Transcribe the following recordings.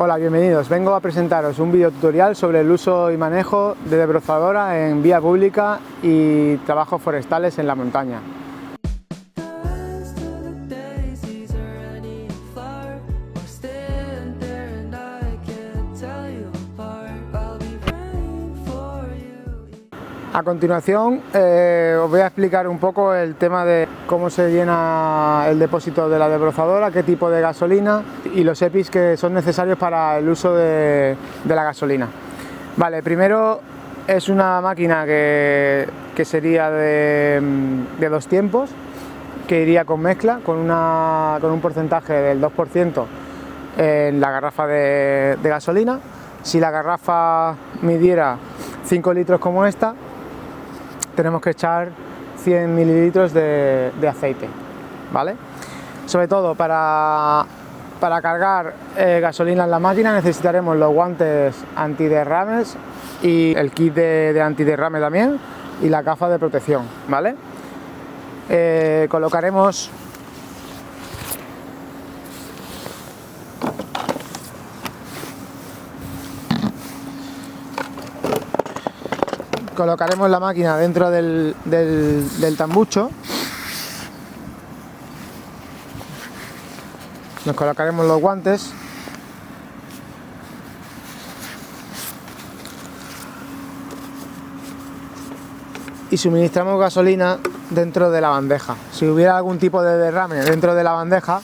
Hola, bienvenidos. Vengo a presentaros un video tutorial sobre el uso y manejo de desbrozadora en vía pública y trabajos forestales en la montaña. A continuación os voy a explicar un poco el tema de cómo se llena el depósito de la desbrozadora, qué tipo de gasolina y los EPIs que son necesarios para el uso de la gasolina. Vale, primero es una máquina que sería de 2 tiempos, que iría con mezcla, con un porcentaje del 2% en la garrafa de gasolina. Si la garrafa midiera 5 litros como esta, tenemos que echar 100 mililitros de aceite, ¿vale? Sobre todo para cargar gasolina en la máquina necesitaremos los guantes antiderrames y el kit de antiderrame también y la gafa de protección, ¿vale? Colocaremos la máquina dentro del tambucho. Nos colocaremos los guantes y suministramos gasolina dentro de la bandeja. Si hubiera algún tipo de derrame dentro de la bandeja,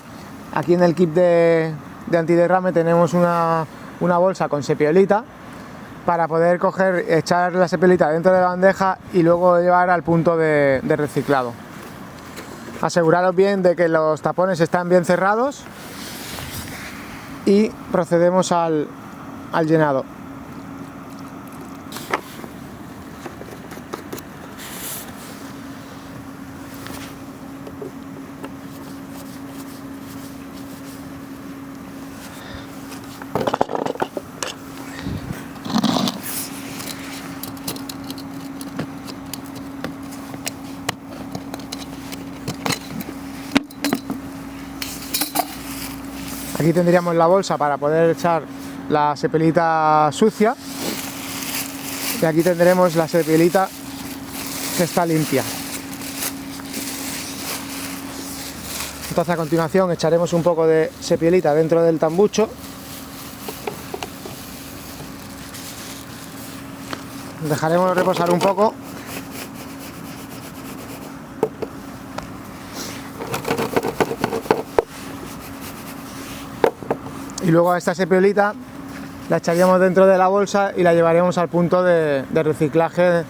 aquí en el kit de antiderrame tenemos una bolsa con sepiolita para poder echar la sepiolita dentro de la bandeja y luego llevar al punto de reciclado. Aseguraros bien de que los tapones están bien cerrados y procedemos al llenado. Aquí tendríamos la bolsa para poder echar la sepiolita sucia y aquí tendremos la sepiolita que está limpia. Entonces a continuación echaremos un poco de sepiolita dentro del tambucho. Dejaremos reposar un poco. Y luego a esta sepiolita la echaríamos dentro de la bolsa y la llevaríamos al punto de reciclaje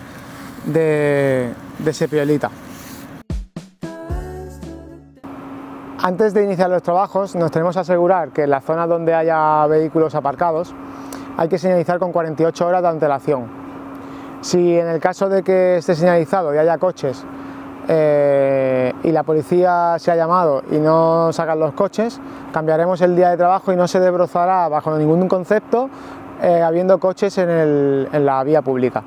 de sepiolita. Antes de iniciar los trabajos nos tenemos que asegurar que en la zona donde haya vehículos aparcados hay que señalizar con 48 horas de antelación. Si en el caso de que esté señalizado y haya coches y la policía se ha llamado y no sacan los coches, cambiaremos el día de trabajo y no se desbrozará bajo ningún concepto habiendo coches en la vía pública.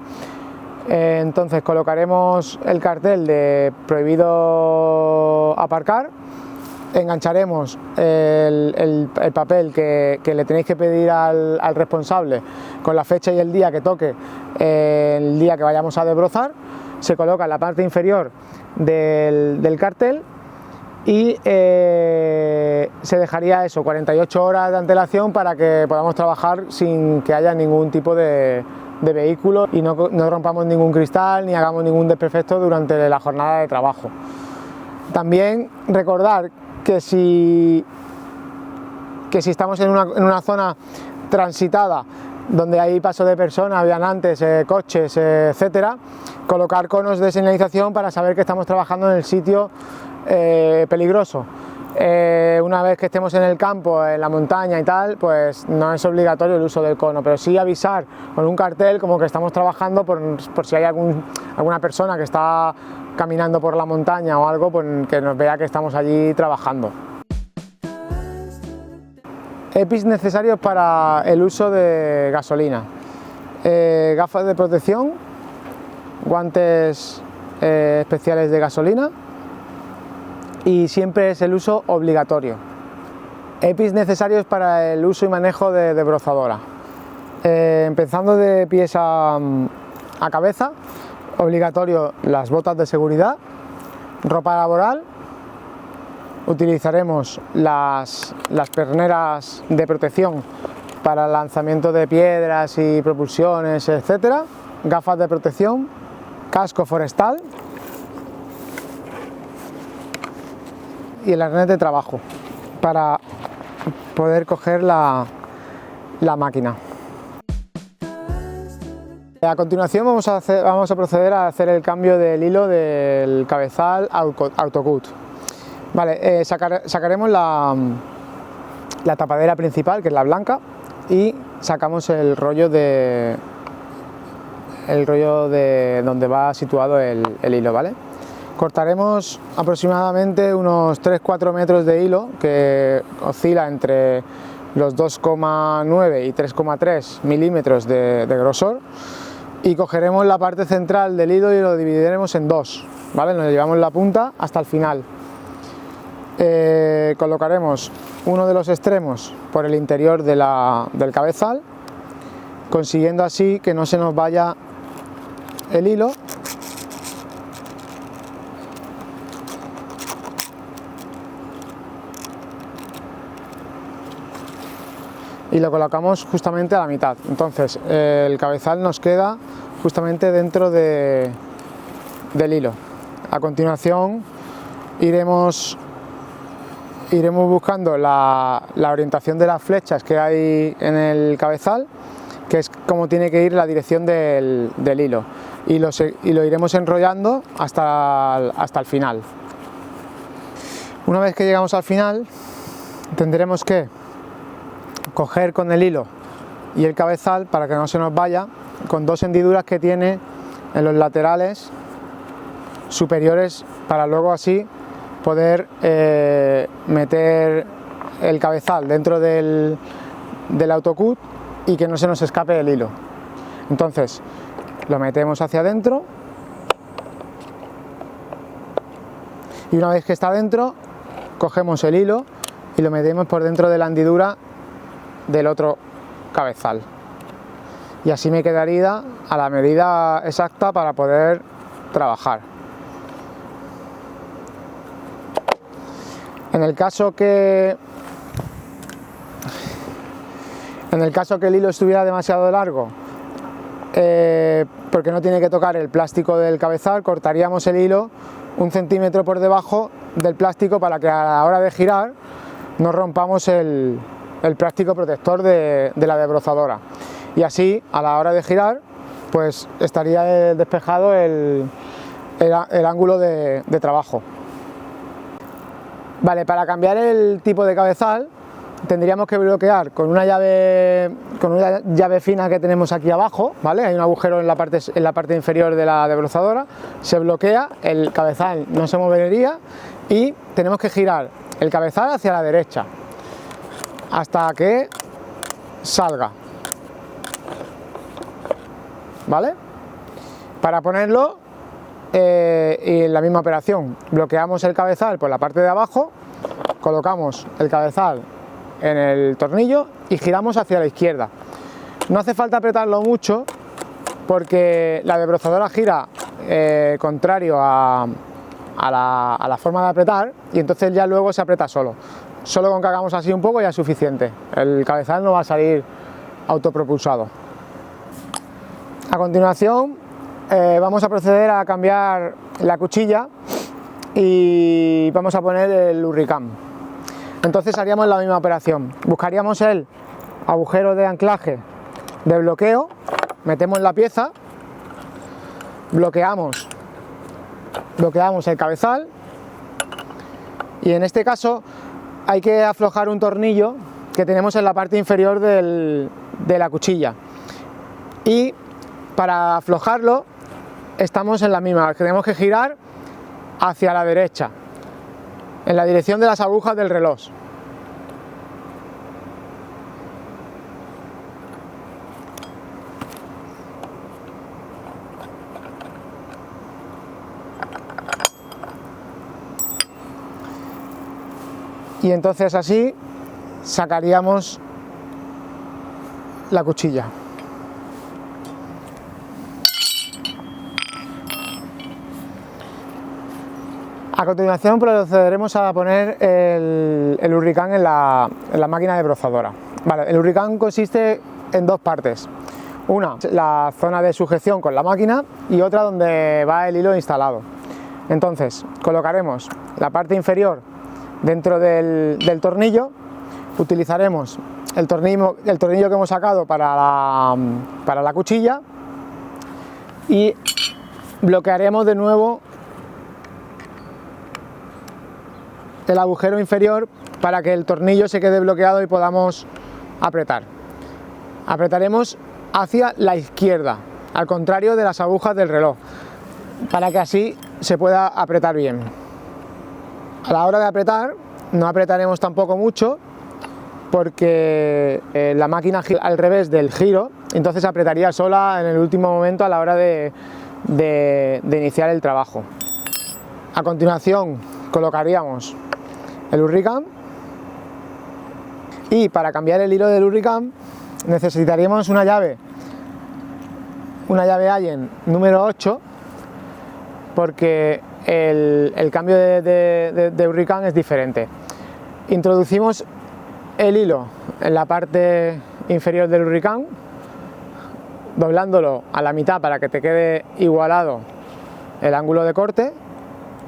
Entonces colocaremos el cartel de prohibido aparcar, engancharemos el papel que le tenéis que pedir al responsable con la fecha y el día que toque el día que vayamos a desbrozar. Se coloca en la parte inferior del cartel y se dejaría eso, 48 horas de antelación para que podamos trabajar sin que haya ningún tipo de vehículo y no rompamos ningún cristal ni hagamos ningún desperfecto durante la jornada de trabajo. También recordar que si estamos en una zona transitada donde hay paso de personas, viandantes, coches, etcétera, colocar conos de señalización para saber que estamos trabajando en el sitio peligroso. Una vez que estemos en el campo, en la montaña y tal, pues no es obligatorio el uso del cono, pero sí avisar con un cartel como que estamos trabajando por si hay alguna persona que está caminando por la montaña o algo, pues que nos vea que estamos allí trabajando. EPIs necesarios para el uso de gasolina: gafas de protección, guantes especiales de gasolina y siempre es el uso obligatorio. EPIs necesarios para el uso y manejo de desbrozadora. Empezando de pies a cabeza, obligatorio las botas de seguridad, ropa laboral, utilizaremos las perneras de protección para el lanzamiento de piedras y propulsiones, etcétera, gafas de protección, casco forestal y el arnés de trabajo para poder coger la máquina. A continuación vamos a proceder a hacer el cambio del hilo del cabezal Autocut. Vale, sacaremos la tapadera principal, que es la blanca, y sacamos el rollo de donde va situado el hilo, ¿vale? Cortaremos aproximadamente unos 3-4 metros de hilo, que oscila entre los 2,9 y 3,3 milímetros de grosor, y cogeremos la parte central del hilo y lo dividiremos en dos, ¿vale? Nos llevamos la punta hasta el final. Colocaremos uno de los extremos por el interior del cabezal, consiguiendo así que no se nos vaya el hilo. Y lo colocamos justamente a la mitad. Entonces el cabezal nos queda justamente dentro del hilo. A continuación iremos buscando la orientación de las flechas que hay en el cabezal, que es como tiene que ir la dirección del hilo, y lo iremos enrollando hasta el final. Una vez que llegamos al final, tendremos que coger con el hilo y el cabezal, para que no se nos vaya, con dos hendiduras que tiene en los laterales superiores, para luego así poder meter el cabezal dentro del Autocut y que no se nos escape el hilo. Entonces lo metemos hacia adentro, y una vez que está dentro, cogemos el hilo y lo metemos por dentro de la hendidura del otro cabezal, y así me quedaría a la medida exacta para poder trabajar. En el caso que el hilo estuviera demasiado largo, porque no tiene que tocar el plástico del cabezal, cortaríamos el hilo 1 centímetro por debajo del plástico, para que a la hora de girar no rompamos el plástico protector de la desbrozadora, y así a la hora de girar pues estaría despejado el ángulo de trabajo. Vale, para cambiar el tipo de cabezal tendríamos que bloquear con una llave fina que tenemos aquí abajo, ¿vale? Hay un agujero en la parte inferior de la desbrozadora, se bloquea, el cabezal no se movería, y tenemos que girar el cabezal hacia la derecha hasta que salga, ¿vale? Para ponerlo, y en la misma operación, bloqueamos el cabezal por la parte de abajo, colocamos el cabezal en el tornillo y giramos hacia la izquierda. No hace falta apretarlo mucho, porque la desbrozadora gira contrario a la forma de apretar, y entonces ya luego se aprieta solo. Solo con que hagamos así un poco ya es suficiente, el cabezal no va a salir autopropulsado. A continuación vamos a proceder a cambiar la cuchilla y vamos a poner el Lurricam. Entonces haríamos la misma operación, buscaríamos el agujero de anclaje de bloqueo, metemos la pieza, bloqueamos el cabezal, y en este caso hay que aflojar un tornillo que tenemos en la parte inferior de la cuchilla, y para aflojarlo estamos en la misma, tenemos que girar hacia la derecha, en la dirección de las agujas del reloj. Y entonces así sacaríamos la cuchilla. A continuación procederemos a poner el Hurricane en la máquina desbrozadora. Vale, el Hurricane consiste en dos partes. Una, la zona de sujeción con la máquina, y otra donde va el hilo instalado. Entonces, colocaremos la parte inferior dentro del tornillo, utilizaremos el tornillo que hemos sacado para la cuchilla y bloquearemos de nuevo el agujero inferior para que el tornillo se quede bloqueado y podamos apretar. Apretaremos hacia la izquierda, al contrario de las agujas del reloj, para que así se pueda apretar bien. A la hora de apretar, no apretaremos tampoco mucho, porque la máquina gira al revés del giro, entonces apretaría sola en el último momento a la hora de iniciar el trabajo. A continuación colocaríamos el Hurricane, y para cambiar el hilo del Hurricane necesitaríamos una llave Allen número 8, porque el cambio de Hurricane es diferente. Introducimos el hilo en la parte inferior del Hurricane, doblándolo a la mitad para que te quede igualado el ángulo de corte,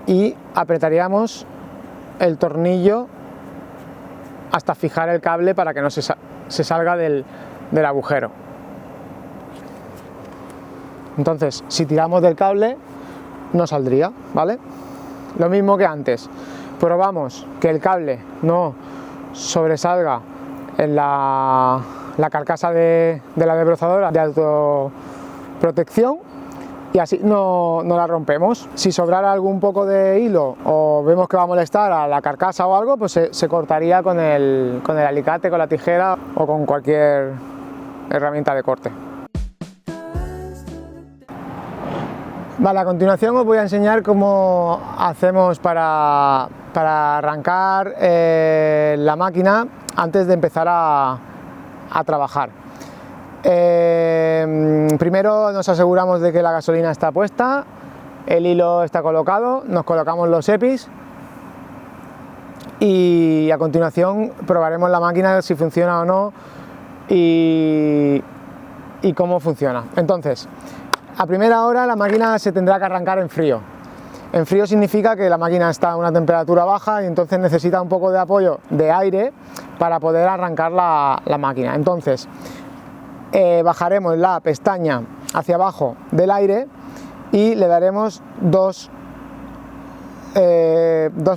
y apretaríamos el tornillo hasta fijar el cable para que no se salga del agujero. Entonces, si tiramos del cable no saldría, ¿vale? Lo mismo que antes, probamos que el cable no sobresalga en la carcasa de la desbrozadora de autoprotección, y así no la rompemos. Si sobrara algún poco de hilo o vemos que va a molestar a la carcasa o algo, pues se cortaría con el alicate, con la tijera o con cualquier herramienta de corte. Vale, a continuación os voy a enseñar cómo hacemos para arrancar la máquina antes de empezar a trabajar. Primero nos aseguramos de que la gasolina está puesta, el hilo está colocado, nos colocamos los EPIs y a continuación probaremos la máquina si funciona o no y cómo funciona. Entonces, a primera hora la máquina se tendrá que arrancar en frío. En frío significa que la máquina está a una temperatura baja y entonces necesita un poco de apoyo de aire para poder arrancar la máquina. Entonces, bajaremos la pestaña hacia abajo del aire y le daremos dos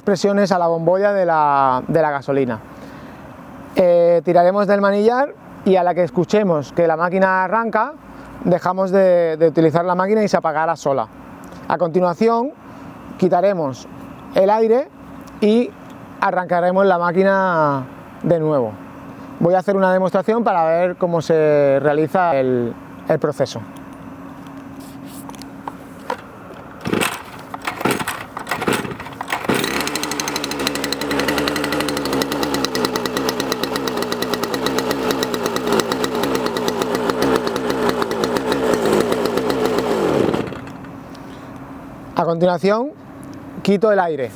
presiones a la bombolla de la gasolina. Tiraremos del manillar y a la que escuchemos que la máquina arranca, dejamos de utilizar la máquina y se apagará sola. A continuación quitaremos el aire y arrancaremos la máquina de nuevo. Voy a hacer una demostración para ver cómo se realiza el proceso. A continuación, quito el aire.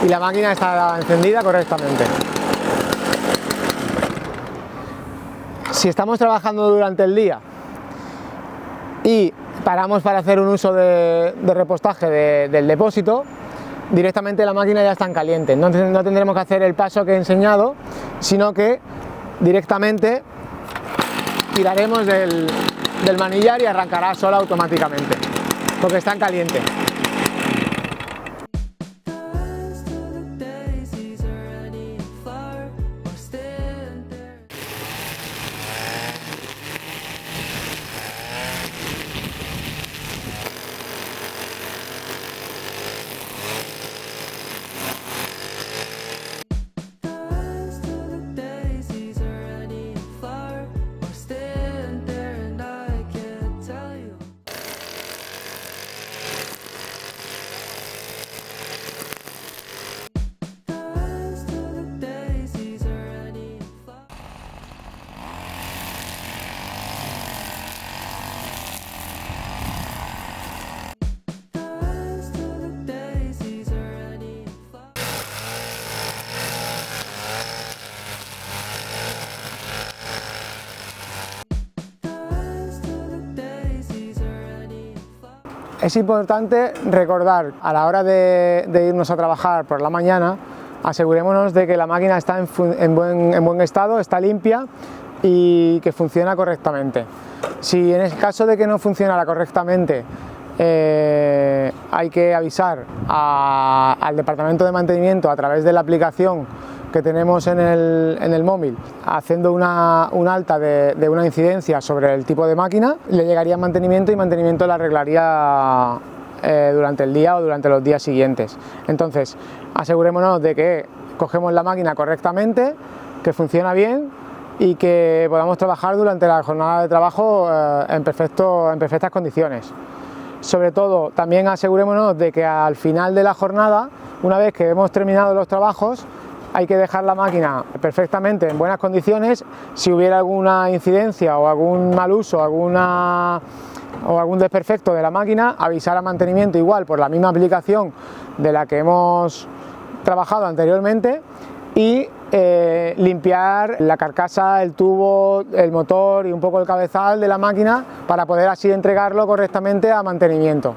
Y la máquina está encendida correctamente. Si estamos trabajando durante el día y paramos para hacer un uso de repostaje del depósito, directamente la máquina ya está en caliente. No tendremos que hacer el paso que he enseñado, sino que directamente tiraremos del manillar y arrancará sola automáticamente, porque está en caliente. Es importante recordar a la hora de irnos a trabajar por la mañana, asegurémonos de que la máquina está en buen estado, está limpia y que funciona correctamente. Si en el caso de que no funcionara correctamente, hay que avisar al departamento de mantenimiento a través de la aplicación que tenemos en el móvil, haciendo un alta de una incidencia sobre el tipo de máquina, le llegaría mantenimiento y mantenimiento la arreglaría durante el día o durante los días siguientes. Entonces, asegurémonos de que cogemos la máquina correctamente, que funciona bien y que podamos trabajar durante la jornada de trabajo en perfectas condiciones. Sobre todo, también asegurémonos de que al final de la jornada, una vez que hemos terminado los trabajos, hay que dejar la máquina perfectamente en buenas condiciones. Si hubiera alguna incidencia o algún mal uso o algún desperfecto de la máquina, avisar a mantenimiento igual por la misma aplicación de la que hemos trabajado anteriormente y limpiar la carcasa, el tubo, el motor y un poco el cabezal de la máquina para poder así entregarlo correctamente a mantenimiento.